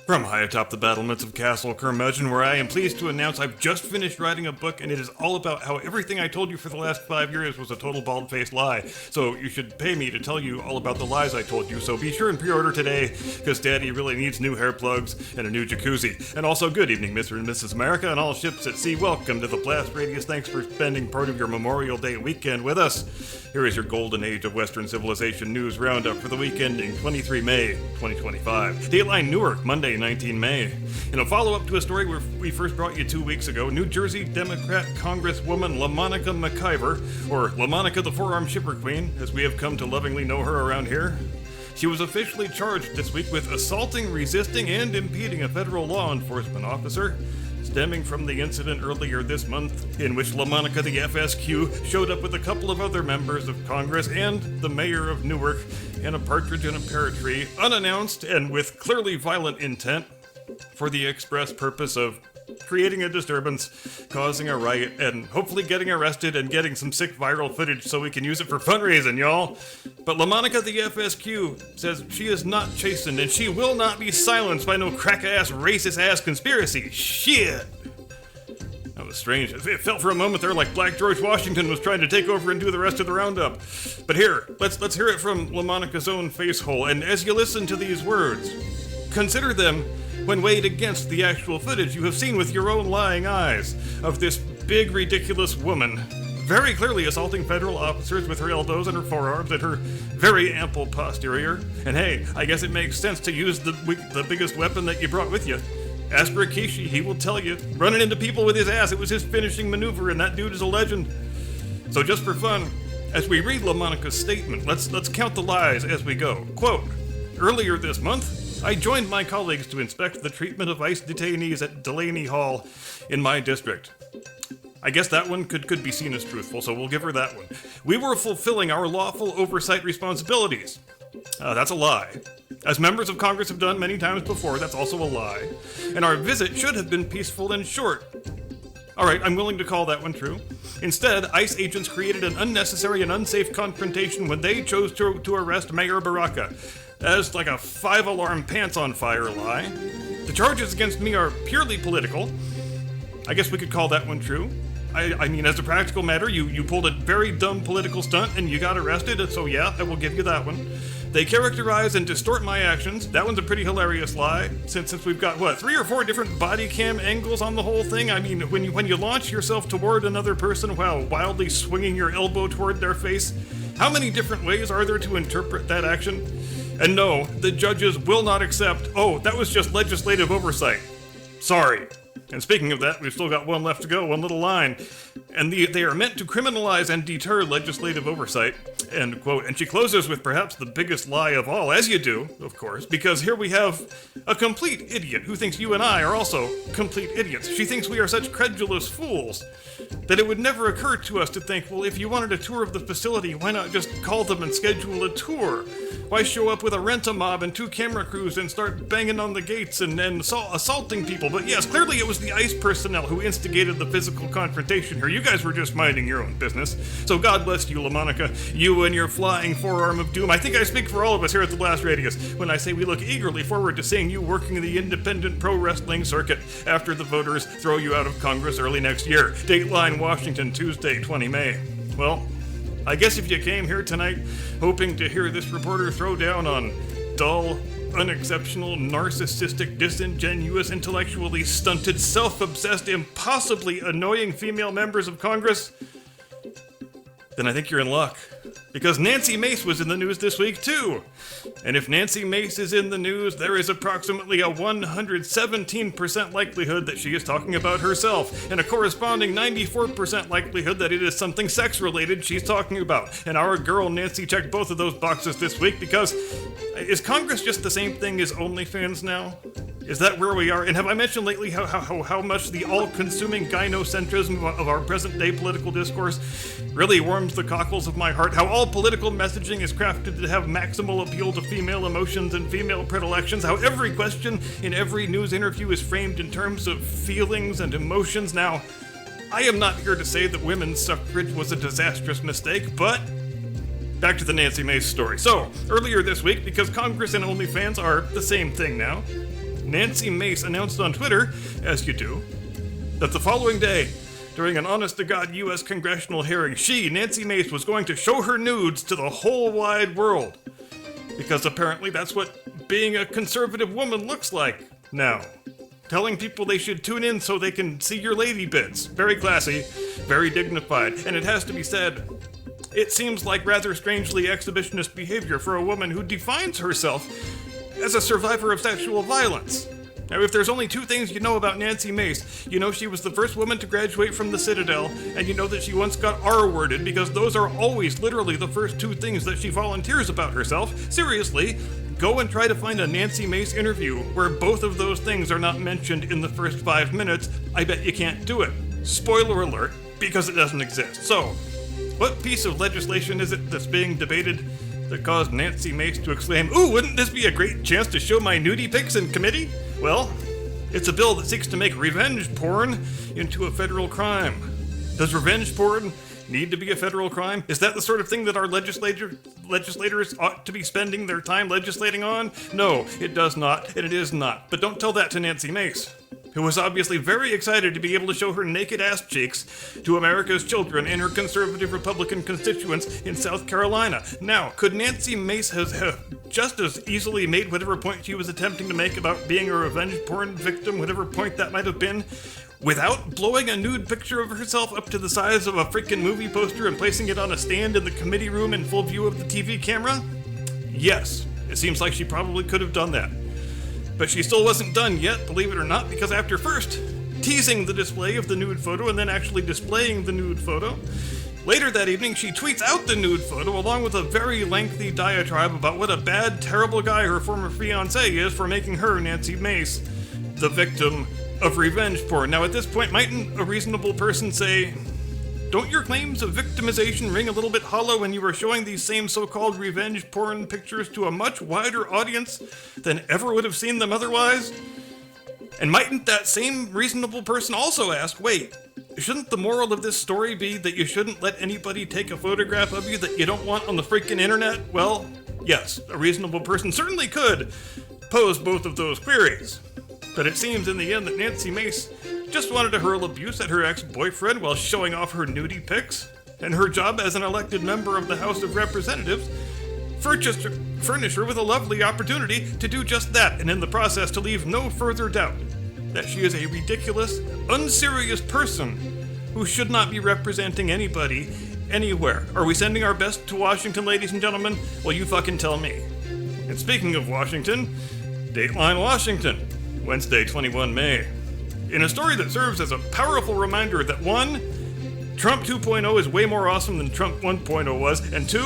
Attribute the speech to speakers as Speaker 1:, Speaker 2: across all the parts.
Speaker 1: From high atop the battlements of Castle Curmudgeon, where I am pleased to announce I've just finished writing a book, and it is all about how everything I told you for the last 5 years was a total bald-faced lie. So you should pay me to tell you all about the lies I told you, so be sure and pre-order today, because Daddy really needs new hair plugs and a new jacuzzi. And also, good evening, Mr. and Mrs. America, and all ships at sea. Welcome to the Blast Radius. Thanks for spending part of your Memorial Day weekend with us. Here is your golden age of Western civilization news roundup for the week ending 23 May 2025. Dateline Newark, Monday, 19 May. In a follow-up to a story we first brought you 2 weeks ago, New Jersey Democrat Congresswoman LaMonica McIver, or LaMonica the Forearm Shiver Queen, as we have come to lovingly know her around here. She was officially charged this week with assaulting, resisting, and impeding a federal law enforcement officer, stemming from the incident earlier this month in which LaMonica the FSQ showed up with a couple of other members of Congress and the mayor of Newark in a partridge in a pear tree, unannounced and with clearly violent intent, for the express purpose of creating a disturbance, causing a riot, and hopefully getting arrested and getting some sick viral footage so we can use it for fundraising, y'all. But LaMonica the FSQ says she is not chastened and she will not be silenced by no crack-ass, racist-ass conspiracy. Shit! That was strange. It felt for a moment there like Black George Washington was trying to take over and do the rest of the roundup. But here, let's hear it from LaMonica's own facehole, and as you listen to these words, consider them when weighed against the actual footage you have seen with your own lying eyes of this big, ridiculous woman very clearly assaulting federal officers with her elbows and her forearms and her very ample posterior. And hey, I guess it makes sense to use the biggest weapon that you brought with you. Ask Rikishi, he will tell you. Running into people with his ass, it was his finishing maneuver, and that dude is a legend. So just for fun, as we read LaMonica's statement, let's count the lies as we go. Quote, earlier this month, I joined my colleagues to inspect the treatment of ICE detainees at Delaney Hall in my district. I guess that one could be seen as truthful, so we'll give her that one. We were fulfilling our lawful oversight responsibilities. That's a lie. As members of Congress have done many times before, that's also a lie. And our visit should have been peaceful and short. Alright, I'm willing to call that one true. Instead, ICE agents created an unnecessary and unsafe confrontation when they chose to arrest Mayor Baraka. That is like a 5-alarm pants-on-fire lie. The charges against me are purely political. I guess we could call that one true. I mean, as a practical matter, you pulled a very dumb political stunt and you got arrested, so yeah, I will give you that one. They characterize and distort my actions. That one's a pretty hilarious lie, since we've got, 3 or 4 different body cam angles on the whole thing? I mean, when you launch yourself toward another person while wildly swinging your elbow toward their face, how many different ways are there to interpret that action? And no, the judges will not accept, oh, that was just legislative oversight. Sorry. And speaking of that, we've still got one left to go, one little line. And they are meant to criminalize and deter legislative oversight, end quote. And she closes with perhaps the biggest lie of all, as you do, of course, because here we have a complete idiot who thinks you and I are also complete idiots. She thinks we are such credulous fools that it would never occur to us to think, well, if you wanted a tour of the facility, why not just call them and schedule a tour? Why show up with a rent-a-mob and 2 camera crews and start banging on the gates and assaulting people? But yes, clearly it was the ICE personnel who instigated the physical confrontation here. You guys were just minding your own business. So God bless you, LaMonica, you and your flying forearm of doom. I think I speak for all of us here at the Blast Radius when I say we look eagerly forward to seeing you working the independent pro wrestling circuit after the voters throw you out of Congress early next year. Dateline Washington, Tuesday, 20 May. Well, I guess if you came here tonight hoping to hear this reporter throw down on dull, unexceptional, narcissistic, disingenuous, intellectually stunted, self-obsessed, impossibly annoying female members of Congress, then I think you're in luck. Because Nancy Mace was in the news this week too. And if Nancy Mace is in the news, there is approximately a 117% likelihood that she is talking about herself, and a corresponding 94% likelihood that it is something sex-related she's talking about. And our girl Nancy checked both of those boxes this week because is Congress just the same thing as OnlyFans now? Is that where we are? And have I mentioned lately how much the all-consuming gynocentrism of our present-day political discourse really warms the cockles of my heart? How all political messaging is crafted to have maximal appeal to female emotions and female predilections? How every question in every news interview is framed in terms of feelings and emotions? Now, I am not here to say that women's suffrage was a disastrous mistake, but back to the Nancy Mace story. So, earlier this week, because Congress and OnlyFans are the same thing now, Nancy Mace announced on Twitter, as you do, that the following day, during an honest-to-God U.S. congressional hearing, she, Nancy Mace, was going to show her nudes to the whole wide world. Because apparently that's what being a conservative woman looks like now. Telling people they should tune in so they can see your lady bits. Very classy, very dignified, and it has to be said, it seems like rather strangely exhibitionist behavior for a woman who defines herself as a survivor of sexual violence. Now, if there's only two things you know about Nancy Mace, you know she was the first woman to graduate from the Citadel, and you know that she once got R-worded, because those are always literally the first two things that she volunteers about herself. Seriously, go and try to find a Nancy Mace interview where both of those things are not mentioned in the first 5 minutes. I bet you can't do it. Spoiler alert, because it doesn't exist. So, what piece of legislation is it that's being debated that caused Nancy Mace to exclaim, "Ooh, wouldn't this be a great chance to show my nudie pics in committee?" Well, it's a bill that seeks to make revenge porn into a federal crime. Does revenge porn need to be a federal crime? Is that the sort of thing that our legislators ought to be spending their time legislating on? No, it does not, and it is not. But don't tell that to Nancy Mace, who was obviously very excited to be able to show her naked ass cheeks to America's children and her conservative Republican constituents in South Carolina. Now, could Nancy Mace have just as easily made whatever point she was attempting to make about being a revenge porn victim, whatever point that might have been, without blowing a nude picture of herself up to the size of a freaking movie poster and placing it on a stand in the committee room in full view of the TV camera? Yes, it seems like she probably could have done that. But she still wasn't done yet, believe it or not, because after first teasing the display of the nude photo and then actually displaying the nude photo, later that evening she tweets out the nude photo along with a very lengthy diatribe about what a bad, terrible guy her former fiancé is for making her, Nancy Mace, the victim of revenge porn. Now at this point, mightn't a reasonable person say, don't your claims of victimization ring a little bit hollow when you were showing these same so-called revenge porn pictures to a much wider audience than ever would have seen them otherwise? And mightn't that same reasonable person also ask, wait, shouldn't the moral of this story be that you shouldn't let anybody take a photograph of you that you don't want on the freaking internet? Well, yes, a reasonable person certainly could pose both of those queries. But it seems in the end that Nancy Mace just wanted to hurl abuse at her ex-boyfriend while showing off her nudie pics, and her job as an elected member of the House of Representatives furnish her with a lovely opportunity to do just that, and in the process to leave no further doubt that she is a ridiculous, unserious person who should not be representing anybody anywhere. Are we sending our best to Washington, ladies and gentlemen? Well, you fucking tell me. And speaking of Washington, Dateline Washington, Wednesday, 21 May. In a story that serves as a powerful reminder that 1, Trump 2.0 is way more awesome than Trump 1.0 was, and 2,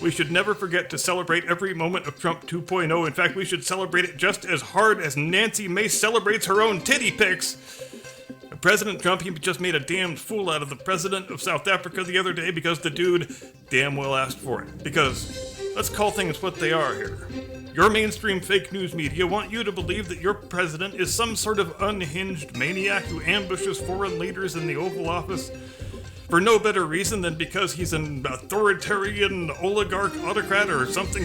Speaker 1: we should never forget to celebrate every moment of Trump 2.0. In fact, we should celebrate it just as hard as Nancy Mace celebrates her own titty pics. President Trump, he just made a damned fool out of the president of South Africa the other day because the dude damn well asked for it. Because let's call things what they are here. Your mainstream fake news media want you to believe that your president is some sort of unhinged maniac who ambushes foreign leaders in the Oval Office for no better reason than because he's an authoritarian oligarch autocrat or something.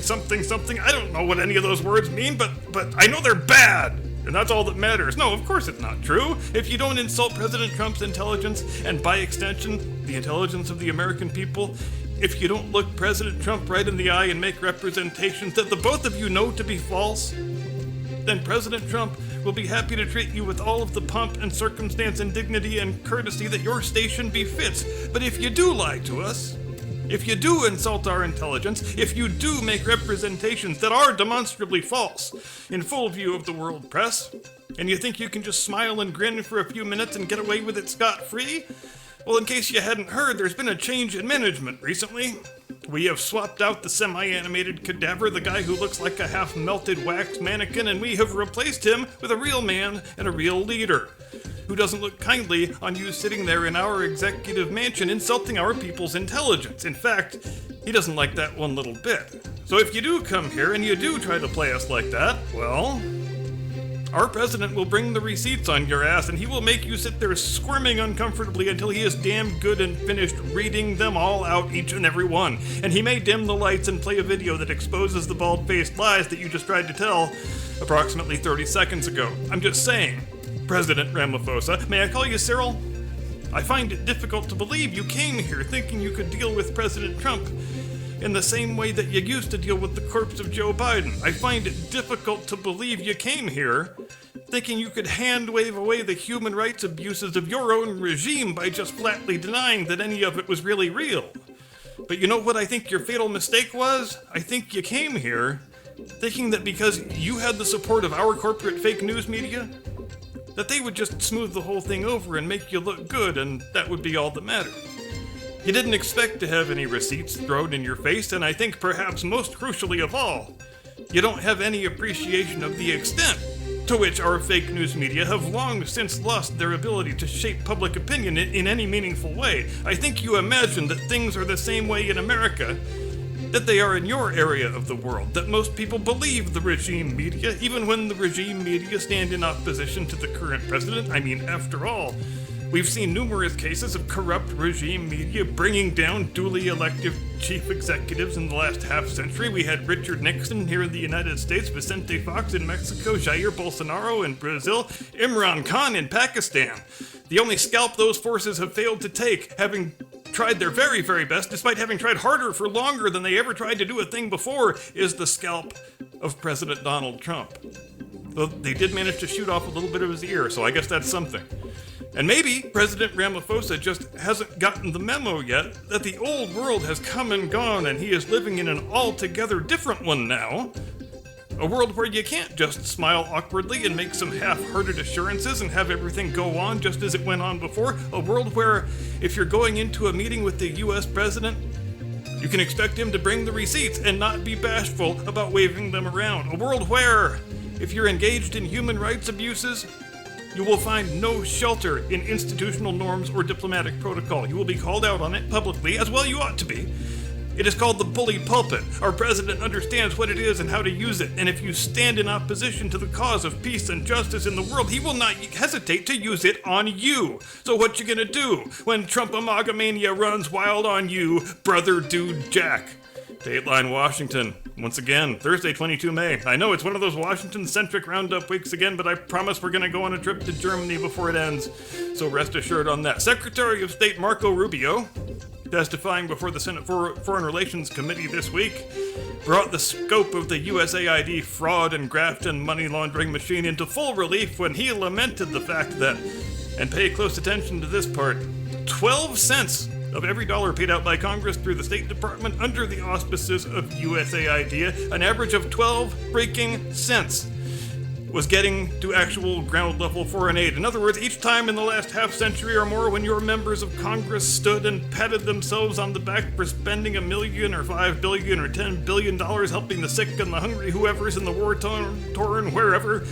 Speaker 1: I don't know what any of those words mean, but I know they're bad, and that's all that matters. No, of course it's not true. If you don't insult President Trump's intelligence, and by extension, the intelligence of the American people, if you don't look President Trump right in the eye and make representations that the both of you know to be false, then President Trump will be happy to treat you with all of the pomp and circumstance and dignity and courtesy that your station befits. But if you do lie to us, if you do insult our intelligence, if you do make representations that are demonstrably false in full view of the world press, and you think you can just smile and grin for a few minutes and get away with it scot-free, well, in case you hadn't heard, there's been a change in management recently. We have swapped out the semi-animated cadaver, the guy who looks like a half-melted wax mannequin, and we have replaced him with a real man and a real leader, who doesn't look kindly on you sitting there in our executive mansion insulting our people's intelligence. In fact, he doesn't like that one little bit. So if you do come here and you do try to play us like that, well, Our president will bring the receipts on your ass, and he will make you sit there squirming uncomfortably until he is damn good and finished reading them all out, each and every one. And he may dim the lights and play a video that exposes the bald-faced lies that you just tried to tell approximately 30 seconds ago. I'm just saying, President Ramaphosa, may I call you Cyril? I find it difficult to believe you came here thinking you could deal with President Trump in the same way that you used to deal with the corpse of Joe Biden. I find it difficult to believe you came here thinking you could hand-wave away the human rights abuses of your own regime by just flatly denying that any of it was really real. But you know what I think your fatal mistake was? I think you came here thinking that because you had the support of our corporate fake news media, that they would just smooth the whole thing over and make you look good, and that would be all that mattered. You didn't expect to have any receipts thrown in your face, and I think perhaps most crucially of all, you don't have any appreciation of the extent to which our fake news media have long since lost their ability to shape public opinion in any meaningful way. I think you imagine that things are the same way in America that they are in your area of the world, that most people believe the regime media, even when the regime media stand in opposition to the current president. I mean, after all, we've seen numerous cases of corrupt regime media bringing down duly elected chief executives in the last half-century. We had Richard Nixon here in the United States, Vicente Fox in Mexico, Jair Bolsonaro in Brazil, Imran Khan in Pakistan. The only scalp those forces have failed to take, having tried their very, very best, despite having tried harder for longer than they ever tried to do a thing before, is the scalp of President Donald Trump. Though they did manage to shoot off a little bit of his ear, so I guess that's something. And maybe President Ramaphosa just hasn't gotten the memo yet that the old world has come and gone and he is living in an altogether different one now. A world where you can't just smile awkwardly and make some half-hearted assurances and have everything go on just as it went on before. A world where, if you're going into a meeting with the US president, you can expect him to bring the receipts and not be bashful about waving them around. A world where, if you're engaged in human rights abuses, you will find no shelter in institutional norms or diplomatic protocol. You will be called out on it publicly, as well you ought to be. It is called the bully pulpit. Our president understands what it is and how to use it, and if you stand in opposition to the cause of peace and justice in the world, he will not hesitate to use it on you. So what you gonna do when Trump-a-maga-mania runs wild on you, brother dude Jack? Dateline Washington. Once again, Thursday, 22 May. I know it's one of those Washington-centric Roundup weeks again, but I promise we're going to go on a trip to Germany before it ends, so rest assured on that. Secretary of State Marco Rubio, testifying before the Senate Foreign Relations Committee this week, brought the scope of the USAID fraud and graft and money laundering machine into full relief when he lamented the fact that, and pay close attention to this part, 12 cents of every dollar paid out by Congress through the State Department under the auspices of USAID, an average of 12 freaking cents, was getting to actual ground level foreign aid. In other words, each time in the last half century or more when your members of Congress stood and patted themselves on the back for spending $1 million or $5 billion or $10 billion helping the sick and the hungry, whoever's in the war-torn wherever,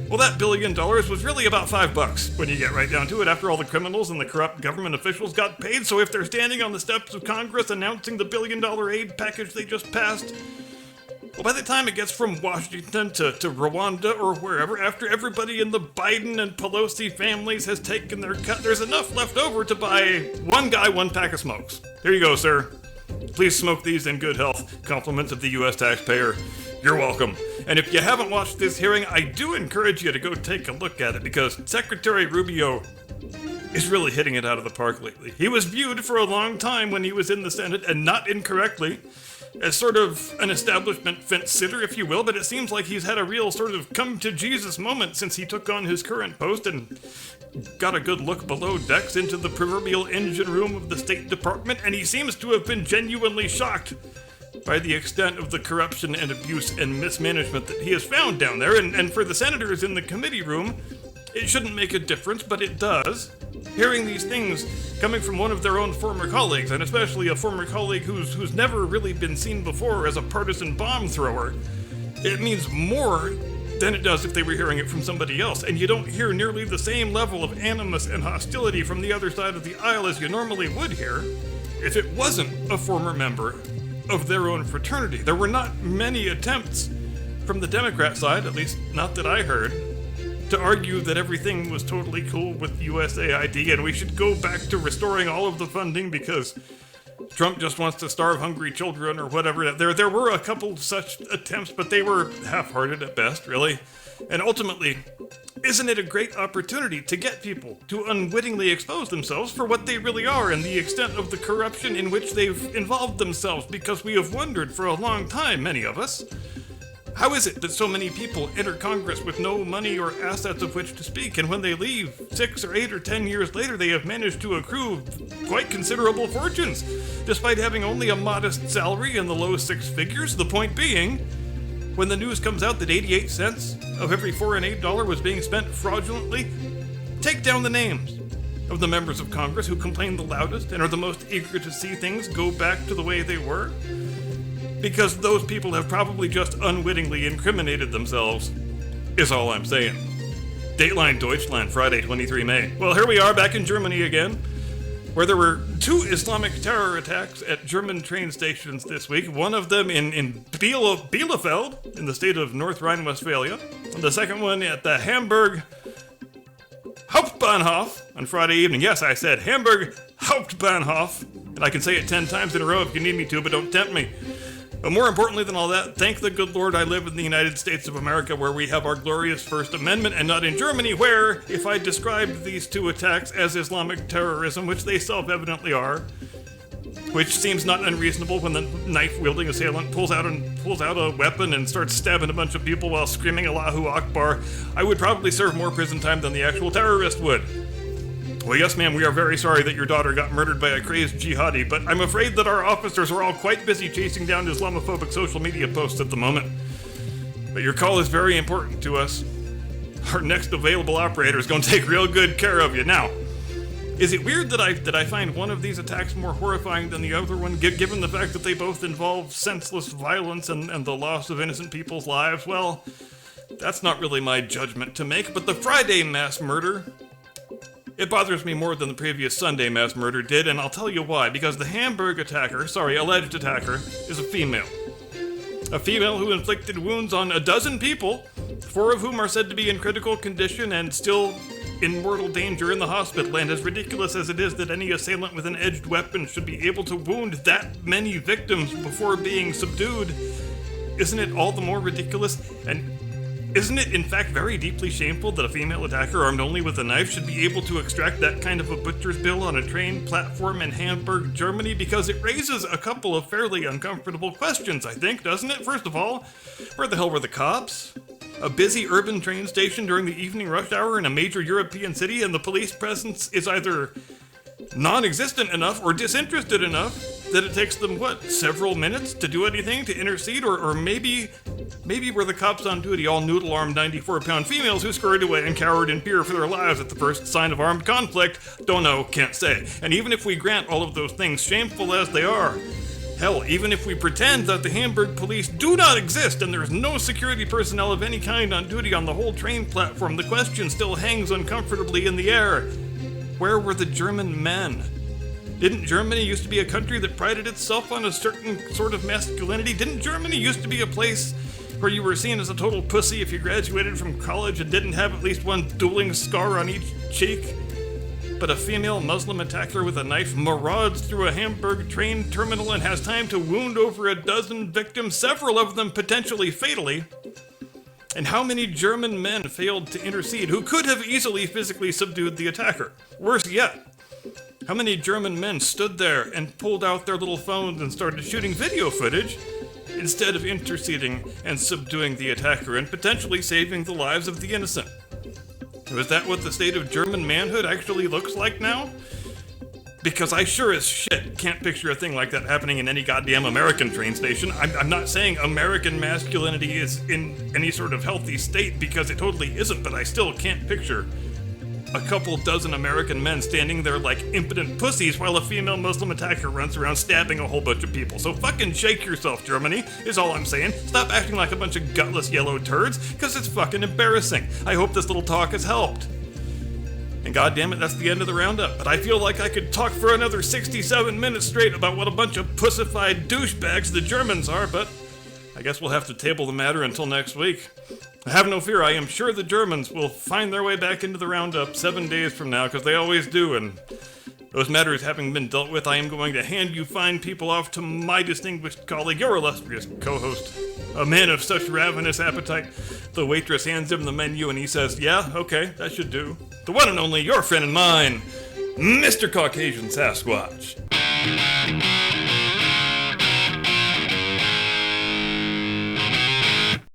Speaker 1: well, that $1 billion was really about $5 when you get right down to it, after all the criminals and the corrupt government officials got paid. So if they're standing on the steps of Congress announcing the $1 billion aid package they just passed, well, by the time it gets from Washington to Rwanda or wherever, after everybody in the Biden and Pelosi families has taken their cut, there's enough left over to buy one guy one pack of smokes. Here you go, sir. Please smoke these in good health. Compliments of the U.S. taxpayer. You're welcome. And if you haven't watched this hearing, I do encourage you to go take a look at it, because Secretary Rubio is really hitting it out of the park lately. He was viewed for a long time when he was in the Senate, and not incorrectly, as sort of an establishment fence-sitter, if you will, but it seems like he's had a real sort of come-to-Jesus moment since he took on his current post and got a good look below decks into the proverbial engine room of the State Department, and he seems to have been genuinely shocked by the extent of the corruption and abuse and mismanagement that he has found down there. And for the senators in the committee room, it shouldn't make a difference, but it does. Hearing these things coming from one of their own former colleagues, and especially a former colleague who's never really been seen before as a partisan bomb thrower, it means more than it does if they were hearing it from somebody else. And you don't hear nearly the same level of animus and hostility from the other side of the aisle as you normally would hear if it wasn't a former member of their own fraternity. There were not many attempts from the Democrat side, at least not that I heard, to argue that everything was totally cool with USAID and we should go back to restoring all of the funding because Trump just wants to starve hungry children or whatever. There were a couple such attempts, but they were half-hearted at best, really. And ultimately, isn't it a great opportunity to get people to unwittingly expose themselves for what they really are and the extent of the corruption in which they've involved themselves? Because we have wondered for a long time, many of us, how is it that so many people enter Congress with no money or assets of which to speak, and when they leave 6 or 8 or 10 years later, they have managed to accrue quite considerable fortunes, despite having only a modest salary in the low 6 figures? The point being, when the news comes out that 88 cents of every foreign aid dollar was being spent fraudulently, take down the names of the members of Congress who complain the loudest and are the most eager to see things go back to the way they were. Because those people have probably just unwittingly incriminated themselves, is all I'm saying. Dateline Deutschland, Friday, 23 May. Well, here we are back in Germany again, where there were 2 Islamic terror attacks at German train stations this week. One of them in Bielefeld, in the state of North Rhine-Westphalia, and the second one at the Hamburg Hauptbahnhof on Friday evening. Yes, I said Hamburg Hauptbahnhof, and I can say it 10 times in a row if you need me to, but don't tempt me. But more importantly than all that, thank the good Lord I live in the United States of America, where we have our glorious First Amendment, and not in Germany, where, if I described these 2 attacks as Islamic terrorism, which they self-evidently are, which seems not unreasonable when the knife-wielding assailant pulls out a weapon and starts stabbing a bunch of people while screaming Allahu Akbar, I would probably serve more prison time than the actual terrorist would. Well, yes, ma'am, we are very sorry that your daughter got murdered by a crazed jihadi, but I'm afraid that our officers are all quite busy chasing down Islamophobic social media posts at the moment. But your call is very important to us. Our next available operator is going to take real good care of you. Now, is it weird that I find one of these attacks more horrifying than the other one, given the fact that they both involve senseless violence and the loss of innocent people's lives? Well, that's not really my judgment to make, but the Friday mass murder, it bothers me more than the previous Sunday mass murder did, and I'll tell you why. Because the Hamburg alleged attacker, is a female. A female who inflicted wounds on a dozen people, 4 of whom are said to be in critical condition and still in mortal danger in the hospital. And as ridiculous as it is that any assailant with an edged weapon should be able to wound that many victims before being subdued, isn't it all the more ridiculous? And isn't it, in fact, very deeply shameful that a female attacker armed only with a knife should be able to extract that kind of a butcher's bill on a train platform in Hamburg, Germany? Because it raises a couple of fairly uncomfortable questions, I think, doesn't it? First of all, where the hell were the cops? A busy urban train station during the evening rush hour in a major European city, and the police presence is either non-existent enough or disinterested enough that it takes them, several minutes to do anything, to intercede? Or maybe were the cops on duty all noodle-armed 94-pound females who scurried away and cowered in fear for their lives at the first sign of armed conflict? Don't know, can't say. And even if we grant all of those things, shameful as they are, hell, even if we pretend that the Hamburg police do not exist and there's no security personnel of any kind on duty on the whole train platform, the question still hangs uncomfortably in the air. Where were the German men? Didn't Germany used to be a country that prided itself on a certain sort of masculinity? Didn't Germany used to be a place where you were seen as a total pussy if you graduated from college and didn't have at least one dueling scar on each cheek? But a female Muslim attacker with a knife marauds through a Hamburg train terminal and has time to wound over a dozen victims, several of them potentially fatally. And how many German men failed to intercede who could have easily physically subdued the attacker? Worse yet, how many German men stood there and pulled out their little phones and started shooting video footage instead of interceding and subduing the attacker and potentially saving the lives of the innocent? Is that what the state of German manhood actually looks like now? Because I sure as shit can't picture a thing like that happening in any goddamn American train station. I'm not saying American masculinity is in any sort of healthy state, because it totally isn't, but I still can't picture a couple dozen American men standing there like impotent pussies while a female Muslim attacker runs around stabbing a whole bunch of people. So fucking shake yourself, Germany, is all I'm saying. Stop acting like a bunch of gutless yellow turds, because it's fucking embarrassing. I hope this little talk has helped. And goddammit, that's the end of the roundup. But I feel like I could talk for another 67 minutes straight about what a bunch of pussified douchebags the Germans are, but I guess we'll have to table the matter until next week. Have no fear, I am sure the Germans will find their way back into the Roundup 7 days from now, because they always do, and those matters having been dealt with, I am going to hand you fine people off to my distinguished colleague, your illustrious co-host, a man of such ravenous appetite. The waitress hands him the menu and he says, yeah, okay, that should do. The one and only, your friend and mine, Mr. Caucasian Sasquatch.